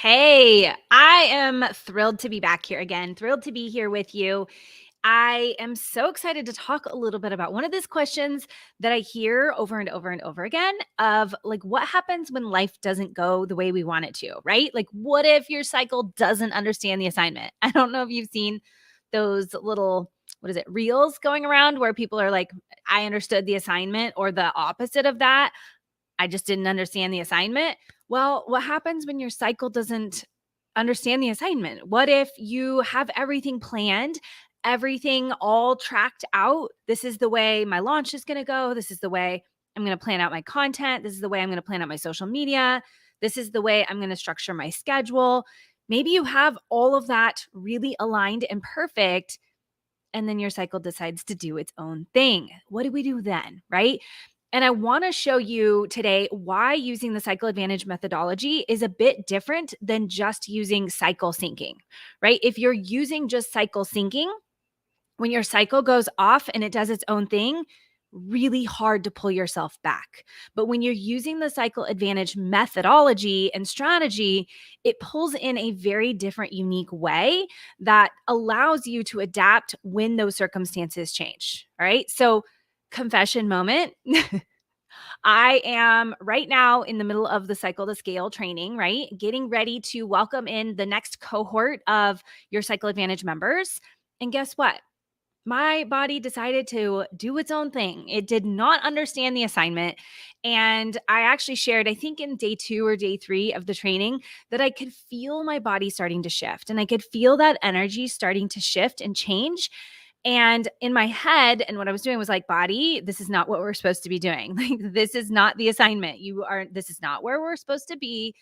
Hey, I am thrilled to be back here again. Thrilled to be here with you. I am so excited to talk a little bit about one of these questions that I hear over and over and over again of like what happens when life doesn't go the way we want it to, right? Like what if your cycle doesn't understand the assignment? I don't know if you've seen those little reels going around where people are like I understood the assignment or the opposite of that. I just didn't understand the assignment. Well, what happens when your cycle doesn't understand the assignment? What if you have everything planned, everything all tracked out? This is the way my launch is going to go. This is the way I'm going to plan out my content. This is the way I'm going to plan out my social media. This is the way I'm going to structure my schedule. Maybe you have all of that really aligned and perfect, and then your cycle decides to do its own thing. What do we do then, right? And I want to show you today why using the cycle advantage methodology is a bit different than just using cycle syncing, right? If you're using just cycle syncing, when your cycle goes off and it does its own thing, really hard to pull yourself back. But when you're using the cycle advantage methodology and strategy, it pulls in a very different, unique way that allows you to adapt when those circumstances change. All right. So, confession moment. I am right now in the middle of the Cycle to Scale training, right? Getting ready to welcome in the next cohort of your Cycle Advantage members. And guess what? My body decided to do its own thing. It did not understand the assignment. And I actually shared, I think in day 2 or day 3 of the training, that I could feel my body starting to shift and I could feel that energy starting to shift and change. And in my head, and what I was doing was like, body, this is not what we're supposed to be doing. Like, this is not the assignment. This is not where we're supposed to be.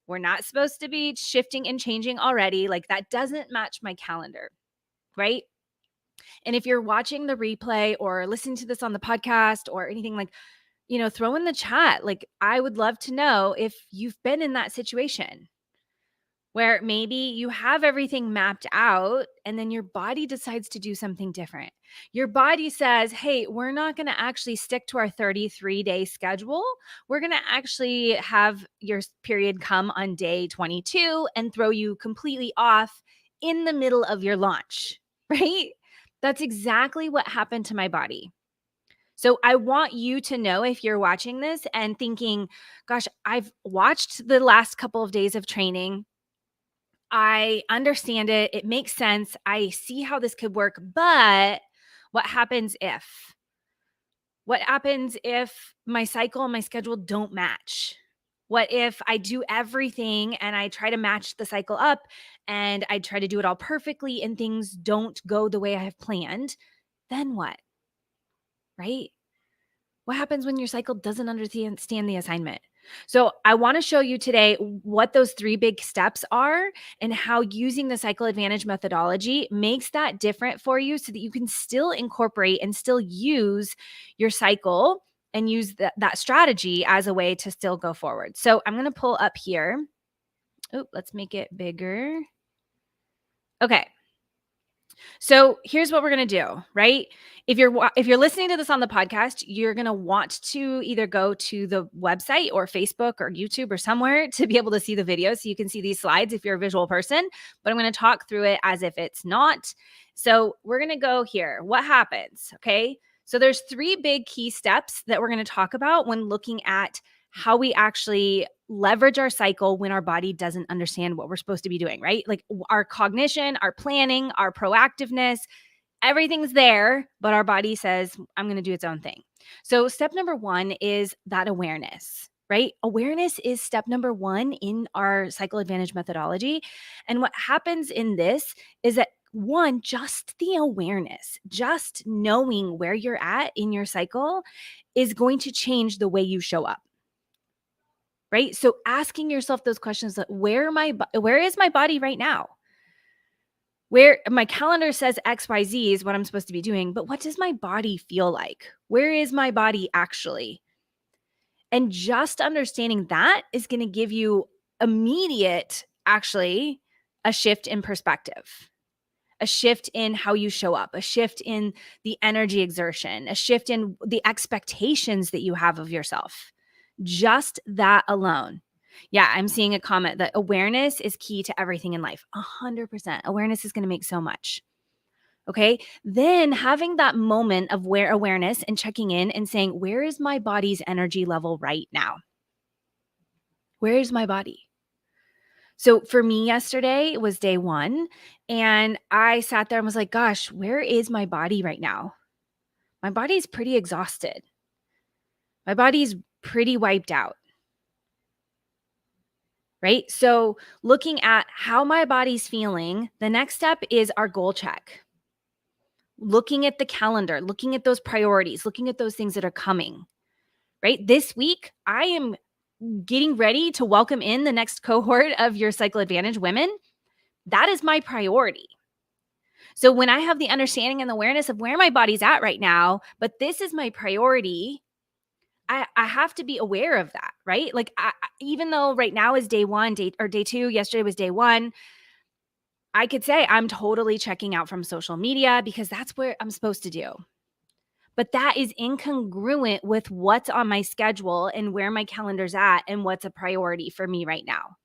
We're not supposed to be shifting and changing already. Like, that doesn't match my calendar. Right. And if you're watching the replay or listening to this on the podcast or anything, like, throw in the chat. Like, I would love to know if you've been in that situation where maybe you have everything mapped out and then your body decides to do something different. Your body says, hey, we're not going to actually stick to our 33-day schedule. We're going to actually have your period come on day 22 and throw you completely off in the middle of your launch, right? That's exactly what happened to my body. So I want you to know, if you're watching this and thinking, gosh, I've watched the last couple of days of training, I understand it. It makes sense. I see how this could work. But what happens if? What happens if my cycle and my schedule don't match? What if I do everything and I try to match the cycle up and I try to do it all perfectly and things don't go the way I have planned? Then what? Right? What happens when your cycle doesn't understand the assignment? So I want to show you today what those 3 big steps are and how using the cycle advantage methodology makes that different for you so that you can still incorporate and still use your cycle and use that strategy as a way to still go forward. So I'm going to pull up here. Oh, let's make it bigger. Okay. So here's what we're going to do, right? If you're listening to this on the podcast, you're going to want to either go to the website or Facebook or YouTube or somewhere to be able to see the video so you can see these slides if you're a visual person, but I'm going to talk through it as if it's not. So we're going to go here. What happens? Okay. So there's 3 big key steps that we're going to talk about when looking at how we actually leverage our cycle when our body doesn't understand what we're supposed to be doing, right? Like our cognition, our planning, our proactiveness, everything's there, but our body says, I'm going to do its own thing. So step number 1 is that awareness, right? Awareness is step number 1 in our cycle advantage methodology. And what happens in this is that, 1, just the awareness, just knowing where you're at in your cycle is going to change the way you show up. Right? So asking yourself those questions, like, where is my body right now? Where my calendar says XYZ is what I'm supposed to be doing, but what does my body feel like? Where is my body actually? And just understanding that is going to give you immediate, actually, a shift in perspective, a shift in how you show up, a shift in the energy exertion, a shift in the expectations that you have of yourself. Just that alone. Yeah, I'm seeing a comment that awareness is key to everything in life. 100%. Awareness is going to make so much. Okay. Then having that moment of where awareness and checking in and saying, where is my body's energy level right now? Where is my body? So for me yesterday, it was day one. And I sat there and was like, gosh, where is my body right now? My body's pretty exhausted. My body's pretty wiped out. Right. So looking at how my body's feeling, the next step is our goal check. Looking at the calendar, looking at those priorities, looking at those things that are coming. Right. This week, I am getting ready to welcome in the next cohort of your Cycle Advantage women. That is my priority. So when I have the understanding and the awareness of where my body's at right now, but this is my priority, I have to be aware of that, right? Like even though right now is day one, day two, yesterday was day one, I could say I'm totally checking out from social media because that's what I'm supposed to do. But that is incongruent with what's on my schedule and where my calendar's at and what's a priority for me right now.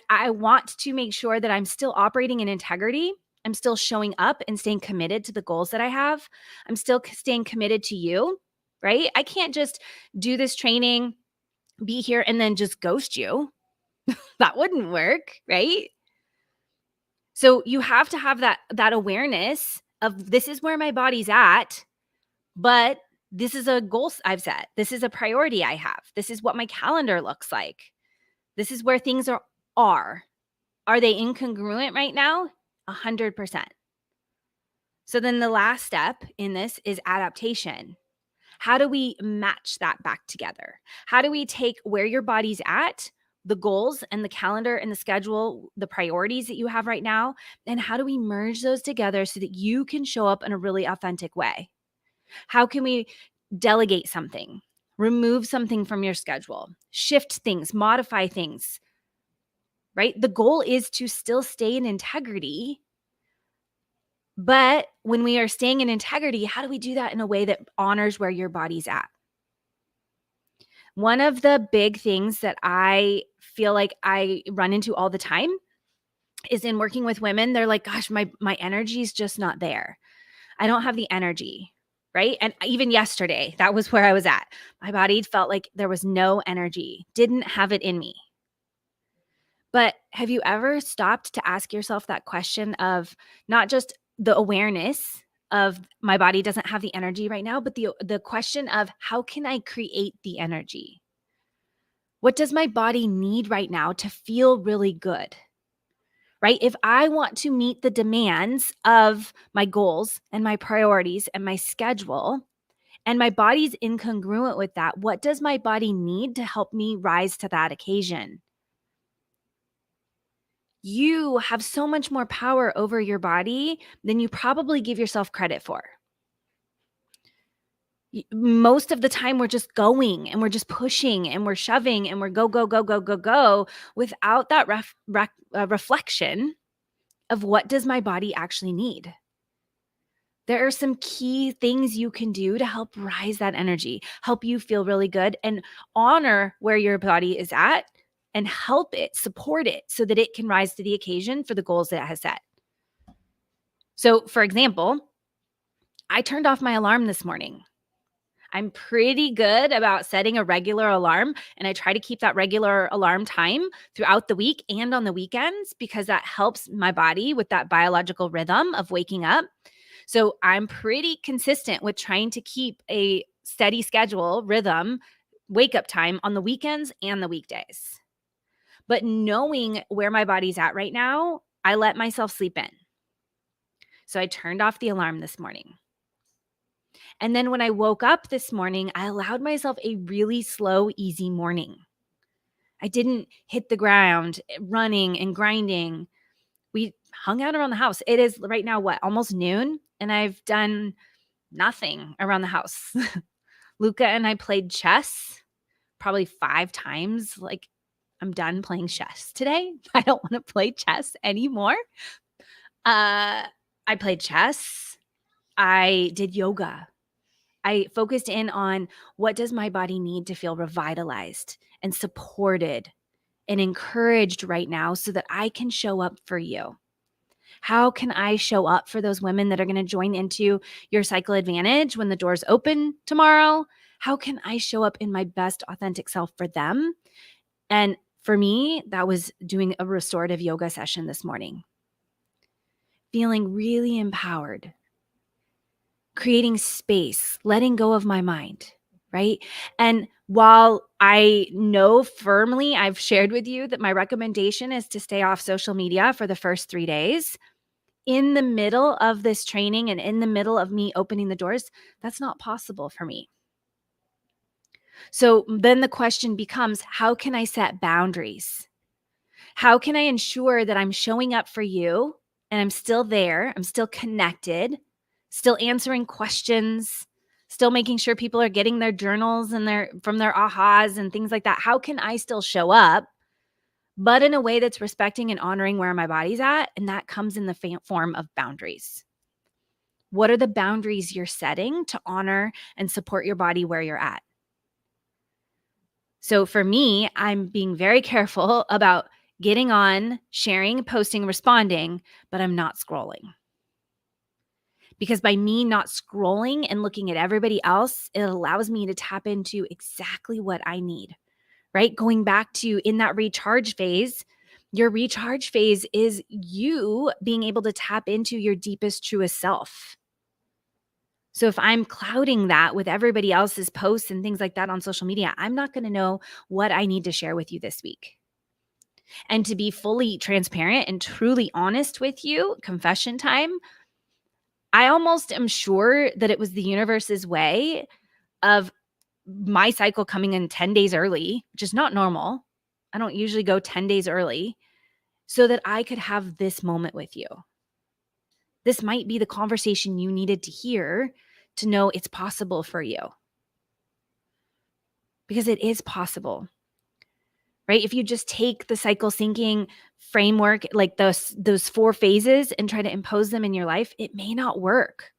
I want to make sure that I'm still operating in integrity. I'm still showing up and staying committed to the goals that I have. I'm still staying committed to you, right? I can't just do this training, be here, and then just ghost you. That wouldn't work, right? So you have to have that awareness of this is where my body's at, but this is a goal I've set. This is a priority I have. This is what my calendar looks like. This is where things are. Are they incongruent right now? 100%. So then the last step in this is adaptation. How do we match that back together? How do we take where your body's at, the goals and the calendar and the schedule, the priorities that you have right now, and how do we merge those together so that you can show up in a really authentic way? How can we delegate something, remove something from your schedule, shift things, modify things, right? The goal is to still stay in integrity. But when we are staying in integrity, how do we do that in a way that honors where your body's at? One of the big things that I feel like I run into all the time is in working with women. They're like, gosh, my energy is just not there. I don't have the energy, right? And even yesterday, that was where I was at. My body felt like there was no energy, didn't have it in me. But have you ever stopped to ask yourself that question of not just the awareness of my body doesn't have the energy right now, but the question of how can I create the energy? What does my body need right now to feel really good? Right? If I want to meet the demands of my goals and my priorities and my schedule, and my body's incongruent with that, what does my body need to help me rise to that occasion? You have so much more power over your body than you probably give yourself credit for. Most of the time, we're just going and we're just pushing and we're shoving and we're go, go, go, go, go, go without that reflection of what does my body actually need. There are some key things you can do to help rise that energy, help you feel really good, and honor where your body is at and help it, support it so that it can rise to the occasion for the goals that it has set. So, for example, I turned off my alarm this morning. I'm pretty good about setting a regular alarm, and I try to keep that regular alarm time throughout the week and on the weekends because that helps my body with that biological rhythm of waking up. So I'm pretty consistent with trying to keep a steady schedule, rhythm, wake up time on the weekends and the weekdays. But knowing where my body's at right now, I let myself sleep in. So I turned off the alarm this morning. And then when I woke up this morning, I allowed myself a really slow, easy morning. I didn't hit the ground running and grinding. We hung out around the house. It is right now, what, almost noon? And I've done nothing around the house. Luca and I played chess probably 5 times. Like, I'm done playing chess today. I don't want to play chess anymore. I played chess. I did yoga. I focused in on what does my body need to feel revitalized and supported and encouraged right now so that I can show up for you? How can I show up for those women that are going to join into your Cycle Advantage when the doors open tomorrow? How can I show up in my best authentic self for them? And for me, that was doing a restorative yoga session this morning, feeling really empowered, creating space, letting go of my mind, right? And while I know firmly, I've shared with you that my recommendation is to stay off social media for the first 3 days, in the middle of this training and in the middle of me opening the doors, that's not possible for me. So then the question becomes, how can I set boundaries? How can I ensure that I'm showing up for you and I'm still there, I'm still connected, still answering questions, still making sure people are getting their journals and from their ahas and things like that? How can I still show up, but in a way that's respecting and honoring where my body's at? And that comes in the form of boundaries. What are the boundaries you're setting to honor and support your body where you're at? So for me, I'm being very careful about getting on, sharing, posting, responding, but I'm not scrolling. Because by me not scrolling and looking at everybody else, it allows me to tap into exactly what I need, right? Going back to in that recharge phase, your recharge phase is you being able to tap into your deepest, truest self. So if I'm clouding that with everybody else's posts and things like that on social media, I'm not going to know what I need to share with you this week. And to be fully transparent and truly honest with you, confession time, I almost am sure that it was the universe's way of my cycle coming in 10 days early, which is not normal. I don't usually go 10 days early, so that I could have this moment with you. This might be the conversation you needed to hear to know it's possible for you. Because it is possible, right? If you just take the cycle syncing framework, like those 4 phases, and try to impose them in your life, it may not work.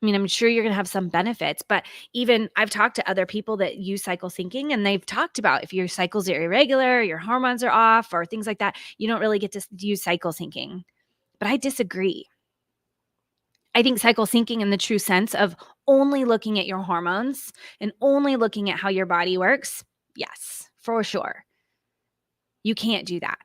I mean, I'm sure you're going to have some benefits, but even I've talked to other people that use cycle syncing, and they've talked about if your cycles are irregular, your hormones are off, or things like that, you don't really get to use cycle syncing. But I disagree. I think cycle syncing in the true sense of only looking at your hormones and only looking at how your body works, yes, for sure. You can't do that.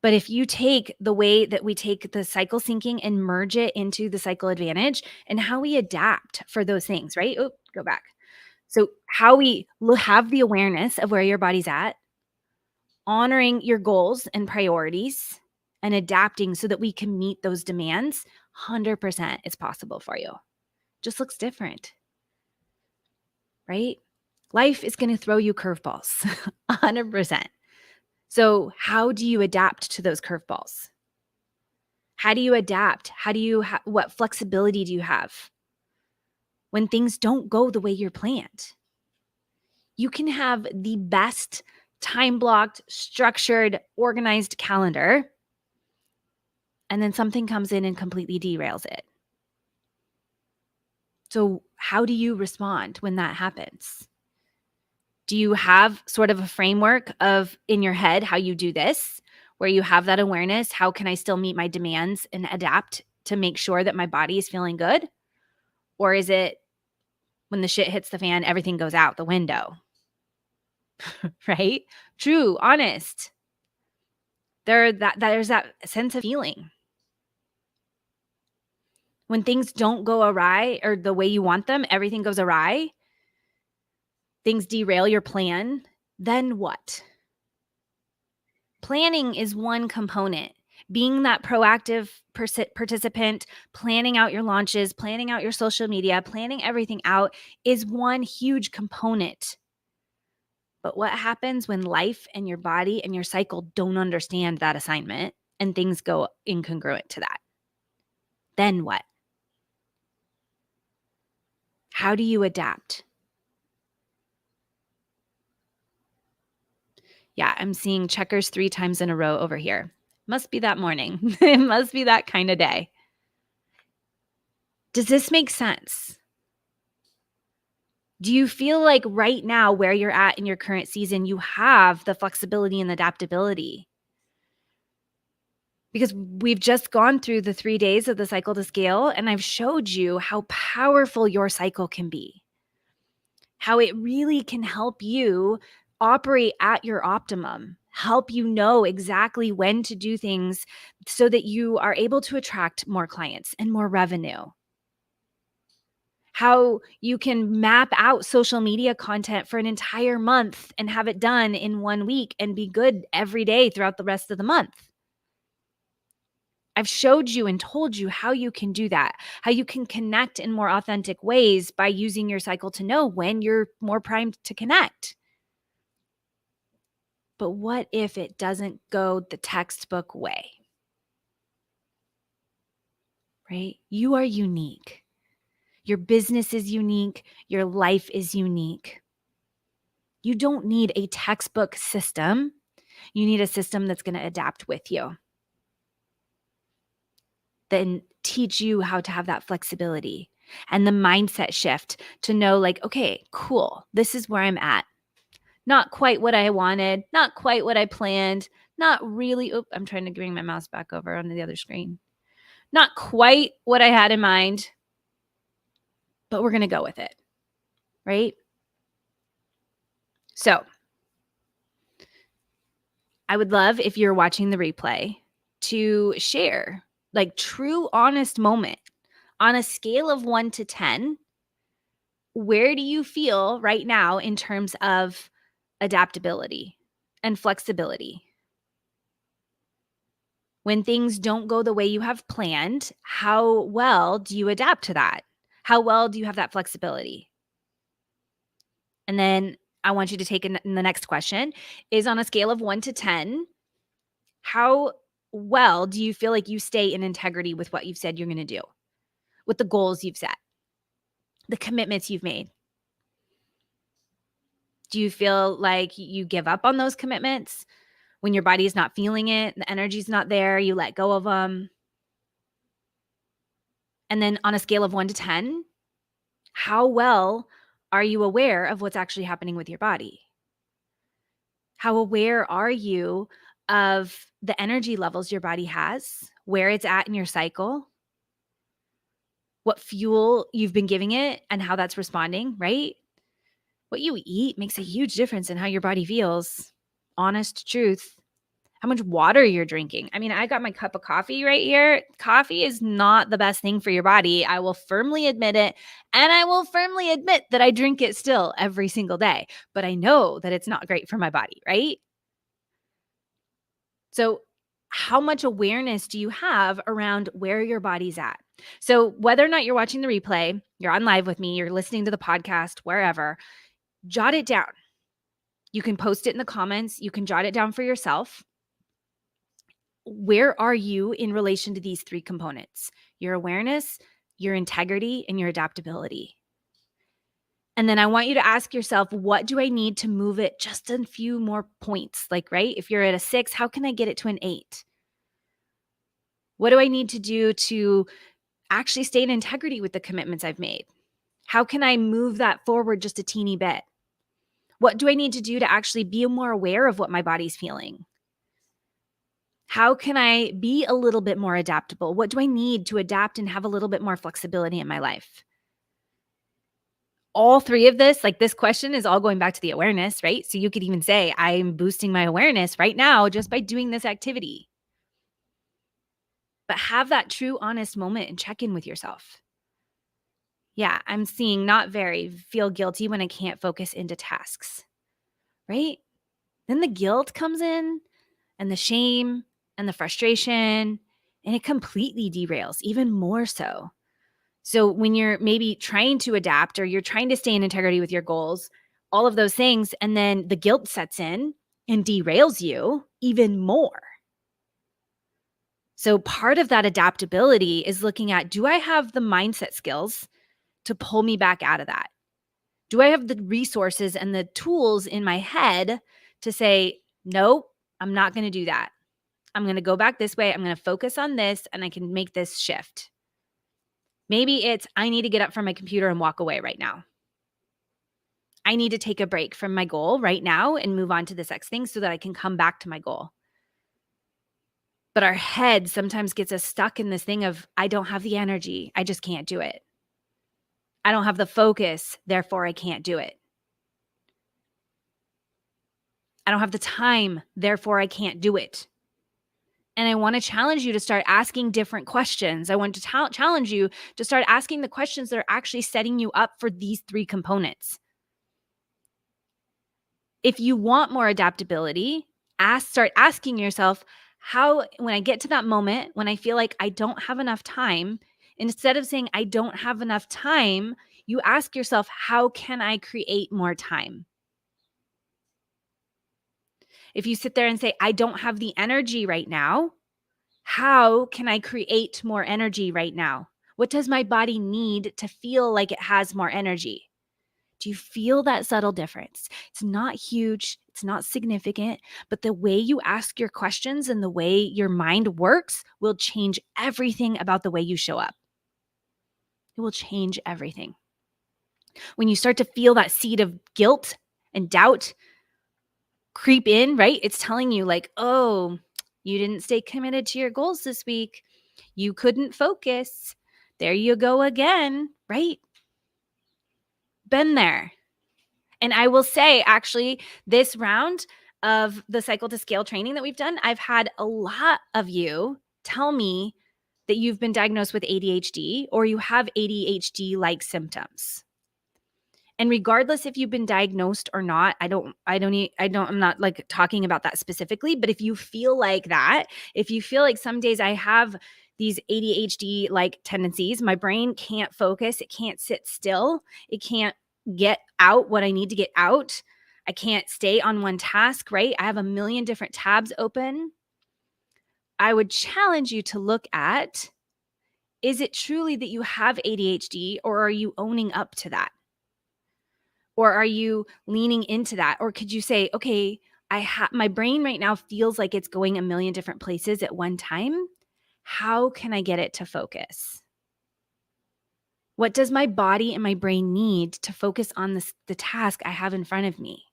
But if you take the way that we take the cycle syncing and merge it into the cycle advantage and how we adapt for those things, right? Oh, go back. So how we have the awareness of where your body's at, honoring your goals and priorities, and adapting so that we can meet those demands, 100% it's possible for you. Just looks different, right? Life is going to throw you curveballs, 100%. So how do you adapt to those curveballs? How do you adapt? How do you what flexibility do you have when things don't go the way you're planned? You can have the best time-blocked, structured, organized calendar, and then something comes in and completely derails it. So how do you respond when that happens? Do you have sort of a framework of in your head how you do this, where you have that awareness? How can I still meet my demands and adapt to make sure that my body is feeling good? Or is it when the shit hits the fan, everything goes out the window? Right? True, honest. There's that sense of feeling. When things don't go awry or the way you want them, everything goes awry, things derail your plan, then what? Planning is one component. Being that proactive participant, planning out your launches, planning out your social media, planning everything out is one huge component. But what happens when life and your body and your cycle don't understand that assignment and things go incongruent to that? Then what? How do you adapt? Yeah, I'm seeing checkers 3 times in a row over here. Must be that morning. It must be that kind of day. Does this make sense? Do you feel like right now, where you're at in your current season, you have the flexibility and adaptability? Because we've just gone through the 3 days of the cycle to scale, and I've showed you how powerful your cycle can be, how it really can help you operate at your optimum, help you know exactly when to do things so that you are able to attract more clients and more revenue. How you can map out social media content for an entire month and have it done in 1 week and be good every day throughout the rest of the month. I've showed you and told you how you can do that, how you can connect in more authentic ways by using your cycle to know when you're more primed to connect. But what if it doesn't go the textbook way? Right? You are unique. Your business is unique. Your life is unique. You don't need a textbook system. You need a system that's going to adapt with you, then teach you how to have that flexibility and the mindset shift to know, like, okay, cool, this is where I'm at. Not quite what I wanted, not quite what I planned, not really. Oop, I'm trying to bring my mouse back over onto the other screen. Not quite what I had in mind, but we're going to go with it, right? So I would love, if you're watching the replay, to share like true, honest moment on a scale of 1 to 10. Where do you feel right now in terms of adaptability and flexibility? When things don't go the way you have planned, how well do you adapt to that? How well do you have that flexibility? And then I want you to take in the next question is, on a scale of 1 to 10, how well do you feel like you stay in integrity with what you've said you're going to do, with the goals you've set, the commitments you've made? Do you feel like you give up on those commitments when your body is not feeling it, the energy's not there, you let go of them? And then on a scale of 1 to 10, how well are you aware of what's actually happening with your body? How aware are you of the energy levels your body has, where it's at in your cycle, what fuel you've been giving it, and how that's responding, right? What you eat makes a huge difference in how your body feels. Honest truth. How much water you're drinking. I mean, I got my cup of coffee right here. Coffee is not the best thing for your body. I will firmly admit it. And I will firmly admit that I drink it still every single day. But I know that it's not great for my body, right? So, how much awareness do you have around where your body's at? So, whether or not you're watching the replay, you're on live with me, you're listening to the podcast, wherever, jot it down. You can post it in the comments. You can jot it down for yourself. Where are you in relation to these 3 components? Your awareness, your integrity, and your adaptability. And then I want you to ask yourself, what do I need to move it just a few more points? Like, right? If you're at a 6, how can I get it to an 8? What do I need to do to actually stay in integrity with the commitments I've made? How can I move that forward just a teeny bit? What do I need to do to actually be more aware of what my body's feeling? How can I be a little bit more adaptable? What do I need to adapt and have a little bit more flexibility in my life? All 3 of this, like this question is all going back to the awareness, right? So you could even say, I'm boosting my awareness right now just by doing this activity. But have that true, honest moment and check in with yourself. Yeah, I'm seeing not very, feel guilty when I can't focus into tasks, right? Then the guilt comes in and the shame and the frustration, and it completely derails, even more so. So when you're maybe trying to adapt or you're trying to stay in integrity with your goals, all of those things, and then the guilt sets in and derails you even more. So part of that adaptability is looking at, do I have the mindset skills to pull me back out of that? Do I have the resources and the tools in my head to say, nope, I'm not going to do that. I'm going to go back this way. I'm going to focus on this and I can make this shift. Maybe it's, I need to get up from my computer and walk away right now. I need to take a break from my goal right now and move on to this next thing so that I can come back to my goal. But our head sometimes gets us stuck in this thing of, I don't have the energy. I just can't do it. I don't have the focus. Therefore, I can't do it. I don't have the time. Therefore, I can't do it. And I want to challenge you to start asking different questions. I want to challenge you to start asking the questions that are actually setting you up for these three components. If you want more adaptability, start asking yourself, how, when I get to that moment, when I feel like I don't have enough time, instead of saying I don't have enough time, you ask yourself, how can I create more time? If you sit there and say, I don't have the energy right now, how can I create more energy right now? What does my body need to feel like it has more energy? Do you feel that subtle difference? It's not huge, it's not significant, but the way you ask your questions and the way your mind works will change everything about the way you show up. It will change everything. When you start to feel that seed of guilt and doubt creep in, right? It's telling you, like, oh, you didn't stay committed to your goals this week. You couldn't focus. There you go again, right? Been there. And I will say, actually, this round of the Cycle to Scale training that we've done, I've had a lot of you tell me that you've been diagnosed with ADHD or you have ADHD-like symptoms. And regardless if you've been diagnosed or not, I'm not like talking about that specifically, but if you feel like that, if you feel like some days I have these ADHD like tendencies, my brain can't focus, it can't sit still, it can't get out what I need to get out. I can't stay on one task, right? I have a million different tabs open. I would challenge you to look at, is it truly that you have ADHD or are you owning up to that? Or are you leaning into that? Or could you say, okay, my brain right now feels like it's going a million different places at one time. How can I get it to focus? What does my body and my brain need to focus on the task I have in front of me?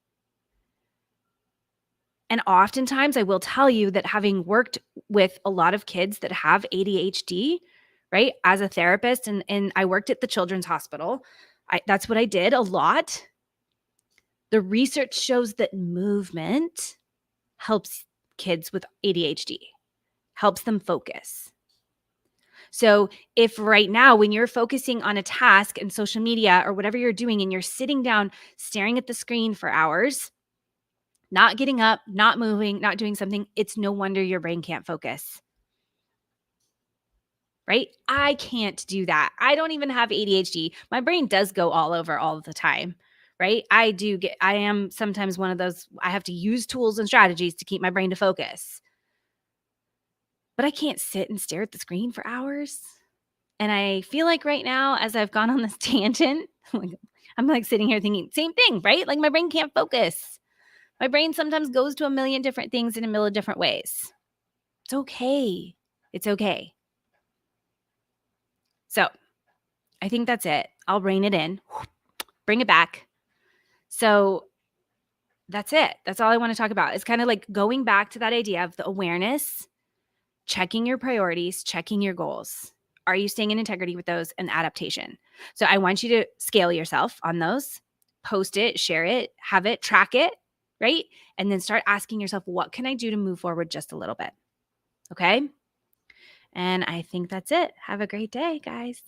And oftentimes I will tell you that having worked with a lot of kids that have ADHD, right, as a therapist, and I worked at the Children's Hospital, that's what I did a lot. The research shows that movement helps kids with ADHD, helps them focus. So if right now, when you're focusing on a task in social media or whatever you're doing, and you're sitting down staring at the screen for hours, not getting up, not moving, not doing something, it's no wonder your brain can't focus. Right? I can't do that. I don't even have ADHD. My brain does go all over all the time. Right? I am sometimes one of those, I have to use tools and strategies to keep my brain to focus. But I can't sit and stare at the screen for hours. And I feel like right now, as I've gone on this tangent, I'm like sitting here thinking, same thing, right? Like my brain can't focus. My brain sometimes goes to a million different things in a million different ways. It's okay. It's okay. So I think that's it. I'll rein it in, bring it back. So that's it. That's all I want to talk about. It's kind of like going back to that idea of the awareness, checking your priorities, checking your goals. Are you staying in integrity with those, and adaptation? So I want you to scale yourself on those, post it, share it, have it, track it, right? And then start asking yourself, what can I do to move forward just a little bit? Okay. And I think that's it. Have a great day, guys.